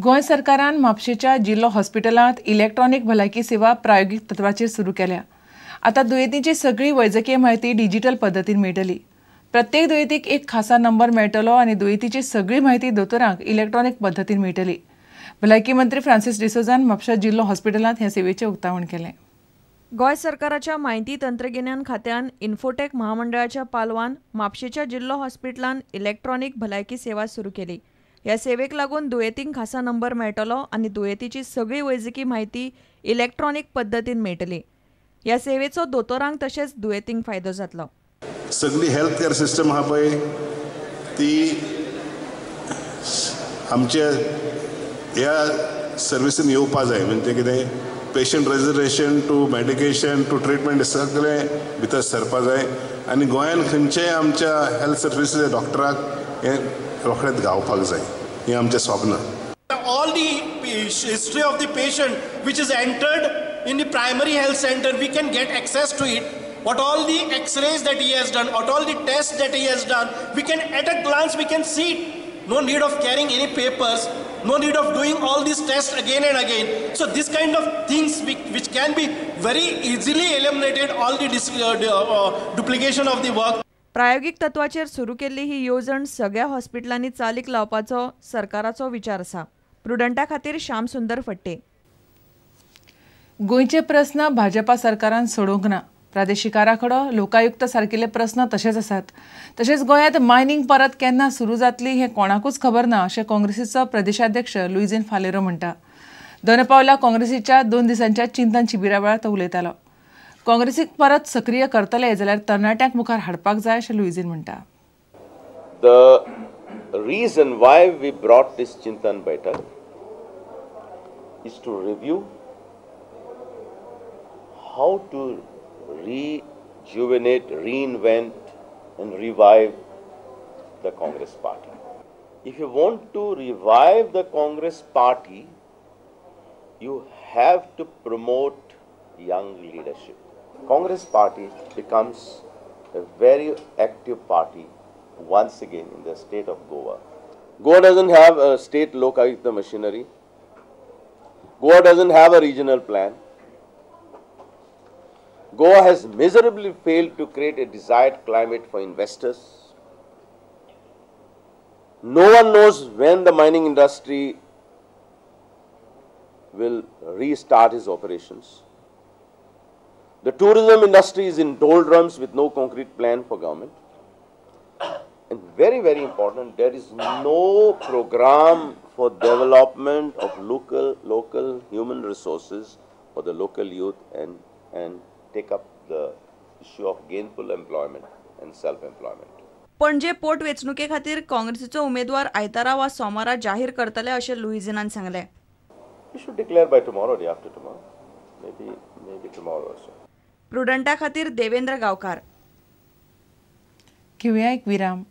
गोंय सरकारान म्हापशेच्या जिल्लो हॉस्पिटलांत इलेक्ट्रॉनिक भलायकी सेवा प्रायोगीक तत्वाचेर सुरू केल्या। आता दुयेंतींची सगळी वैजकीय म्हायती डिजिटल पद्दतीन मेळटली। प्रत्येक दुयेंतीक एक खासा नंबर मेळटलो आनी दुयेंतीची सगळी म्हायती दोतोरांक इलेक्ट्रॉनिक पद्दतीन मेळटली। भलायकी मंत्री फ्रांसीस डिसोजान म्हापशा जिल्लो हॉस्पिटलांत ह्या सेवेचें उक्तावण केलें। गोंय सरकाराच्या माहिती तंत्रगिन्यान खात्यान इन्फोटेक महामंडळाच्या पालवान म्हापशेच्या जिल्लो हॉस्पिटलांत इलेक्ट्रॉनिक भलायकी सेवा सुरू केली। ह्या सेवेक लागून दुयेंतींक खासा नंबर मेळटलो आनी दुयेंतीची सगळी वैजकी म्हायती इलेक्ट्रॉनिक पद्दतीन मेळटली। ह्या सेवेचो दोतोरांक तशेंच दुयेंतींक फायदो जातलो। सगळी हेल्थ केअर सिस्टम आहा पळय ती आमच्या ह्या सर्विसीन येवपा जाय। म्हणजे कितें patient registration to medication to treatment सगळें भितर सरपा जाय आनी गोंयान खंयचेय आमच्या हेल्थ सर्विसीस डॉक्टराक हें रोखडेंच गावपाक जाय। हें आमचें स्वप्न। All the history of the patient which is entered in the primary health center, we can get access to it. What all the x-rays that he has done, what all the tests that he has done, we can at a glance we can see it. No need of carrying any papers, no need of doing all these tests again and again. So this kind of things which can be very easily eliminated all the duplication of the work. प्रायोगिक तत्वाचेर सुरू केल्ली ही येवजण सगळ्या हॉस्पिटलांनी चालीक लावपाचो सरकाराचो विचार आसा। प्रुडंटा खातीर श्याम सुंदर फट्टे। गोंयचे प्रस्न भाजपा सरकारान सोडोवंक ना। प्रादेशीक आराखडो लोकायुक्त सारकिल्ले प्रस्न तशेंच आसात। तशेंच गोंयांत मायनिंग परत केन्ना सुरू जातली हें कोणाकूच खबर ना अशें काँग्रेसीचो प्रदेशाध्यक्ष लुईझीन फालेरो म्हणटा। दोनपावला काँग्रेसीच्या 2 दिसांच्या चिंतन शिबिरा वेळार तो उलयतालो। काँग्रेसीक परत सक्रीय करतले जाल्यार तरणाट्यांक मुखार हाडपाक जाय अशें लुईझीन म्हणटा। The reason why we brought this Chintan Baitak is to review how to rejuvenate, reinvent and revive the Congress party. If you want to revive the Congress party, you have to promote young leadership. Congress party becomes a very active party once again in the state of Goa. Goa doesn't have a state Lokayukta machinery. Goa doesn't have a regional plan. Goa has miserably failed to create a desired climate for investors. No one knows when the mining industry will restart its operations. The tourism industry is in doldrums with no concrete plan for government. And very, very important, there is no program for development of local human resources for the local youth and take up the issue of gainful employment and self-employment. पणजे पोट वेंचणुके खातीर काँग्रेसीचो उमेदवार आयतारा वा सोमारा जाहीर करतले अशें लुईझीनान सांगलें। You should declare by tomorrow, day after tomorrow, maybe tomorrow also. प्रुडंटा खातीर देवेंद्र गांवकार। घेवया एक विराम।